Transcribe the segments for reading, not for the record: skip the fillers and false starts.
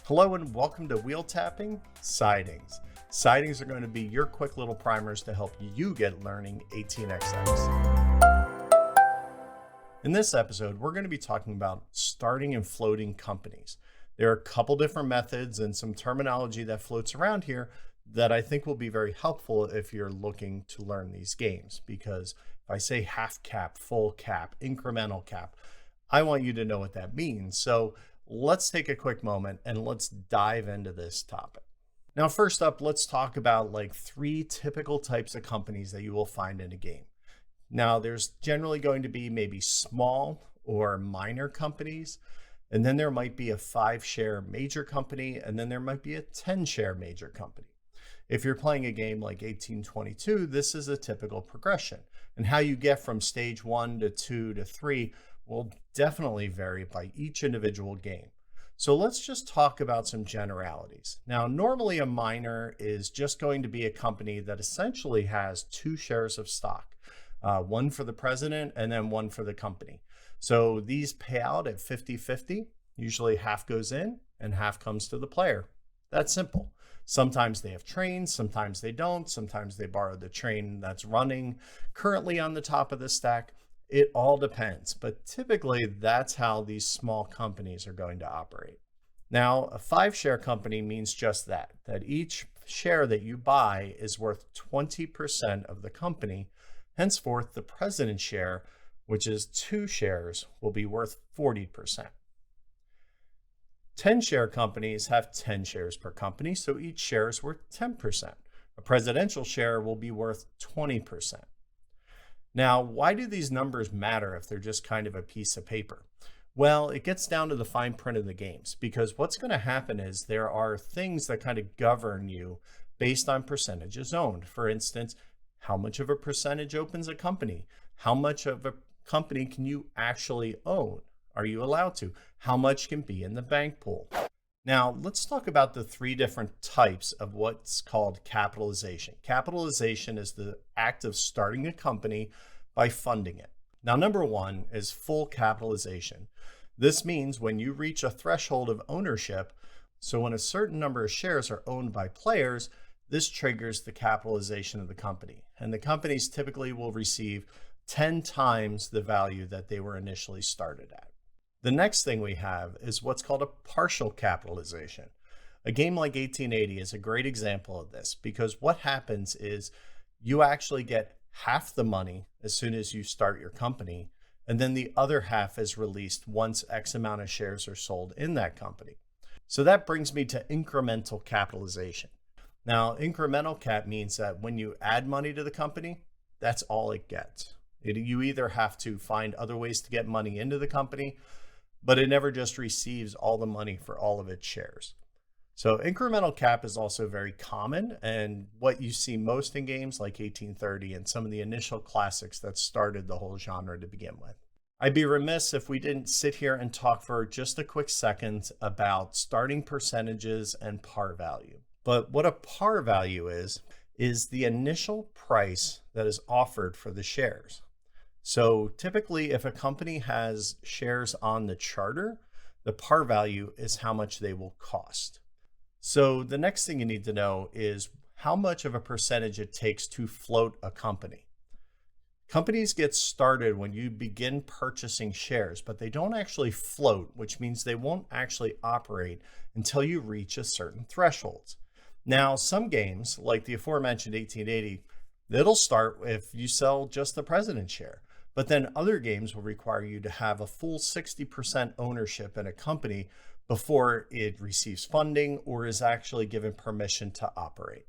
Hello and welcome to Wheel Tapping Sidings. Sidings are going to be your quick little primers to help you get learning 18xx. In this episode, we're going to be talking about starting and floating companies. There are a couple different methods and some terminology that floats around here that I think will be very helpful if you're looking to learn these games. Because if I say half cap, full cap, incremental cap, I want you to know what that means. So let's take a quick moment and let's dive into this topic. Now, first up, let's talk about like 3 typical types of companies that you will find in a game. Now, there's generally going to be maybe small or minor companies, and then there might be a 5-share major company, and then there might be a 10-share major company. If you're playing a game like 1822, this is a typical progression. And how you get from stage 1 to 2 to 3 will definitely vary by each individual game. So let's just talk about some generalities. Now, normally a minor is just going to be a company that essentially has 2 shares of stock, one for the president and then one for the company. So these pay out at 50-50. Usually half goes in and half comes to the player. That's simple. Sometimes they have trains, sometimes they don't. Sometimes they borrow the train that's running currently on the top of the stack. It all depends, but typically that's how these small companies are going to operate. Now, a 5-share company means just that each share that you buy is worth 20% of the company. Henceforth, the president's share, which is 2 shares, will be worth 40%. 10-share companies have 10 shares per company, so each share is worth 10%. A presidential share will be worth 20%. Now, why do these numbers matter if they're just kind of a piece of paper? Well, it gets down to the fine print of the games, because what's going to happen is there are things that kind of govern you based on percentages owned. For instance, how much of a percentage opens a company? How much of a company can you actually own? Are you allowed to? How much can be in the bank pool? Now, let's talk about the 3 different types of what's called capitalization. Capitalization is the act of starting a company by funding it. Now, number 1 is full capitalization. This means when you reach a threshold of ownership, so when a certain number of shares are owned by players, this triggers the capitalization of the company. And the companies typically will receive 10 times the value that they were initially started at. The next thing we have is what's called a partial capitalization. A game like 1880 is a great example of this, because what happens is you actually get half the money as soon as you start your company, and then the other half is released once X amount of shares are sold in that company. So that brings me to incremental capitalization. Now, incremental cap means that when you add money to the company, that's all it gets. You either have to find other ways to get money into the company, but it never just receives all the money for all of its shares. So incremental cap is also very common, and what you see most in games like 1830 and some of the initial classics that started the whole genre to begin with. I'd be remiss if we didn't sit here and talk for just a quick second about starting percentages and par value. But what a par value is the initial price that is offered for the shares. So typically, if a company has shares on the charter, the par value is how much they will cost. So the next thing you need to know is how much of a percentage it takes to float a company. Companies get started when you begin purchasing shares, but they don't actually float, which means they won't actually operate until you reach a certain threshold. Now, some games, like the aforementioned 1880, it'll start if you sell just the president's share. But then other games will require you to have a full 60% ownership in a company before it receives funding or is actually given permission to operate.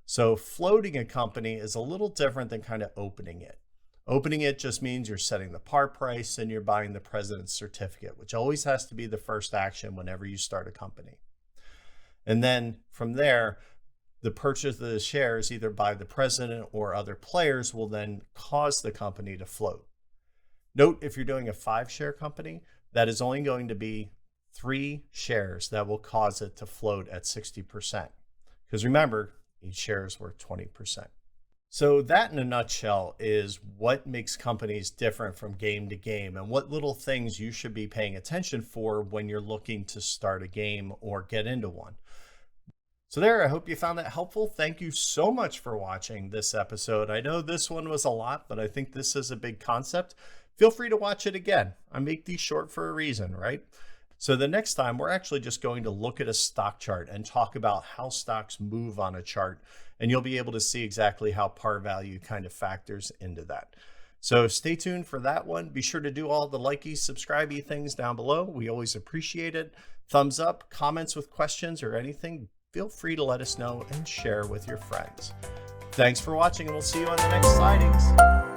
So floating a company is a little different than kind of opening it. Opening it just means you're setting the par price and you're buying the president's certificate, which always has to be the first action whenever you start a company. And then from there, the purchase of the shares either by the president or other players will then cause the company to float. Note, if you're doing a 5-share company, that is only going to be 3 shares that will cause it to float at 60%. Because remember, each share is worth 20%. So that in a nutshell is what makes companies different from game to game and what little things you should be paying attention for when you're looking to start a game or get into one. So there, I hope you found that helpful. Thank you so much for watching this episode. I know this one was a lot, but I think this is a big concept. Feel free to watch it again. I make these short for a reason, right? So the next time we're actually just going to look at a stock chart and talk about how stocks move on a chart. And you'll be able to see exactly how par value kind of factors into that. So stay tuned for that one. Be sure to do all the likey, subscribey things down below. We always appreciate it. Thumbs up, comments with questions or anything, feel free to let us know and share with your friends. Thanks for watching, and we'll see you on the next Sidings.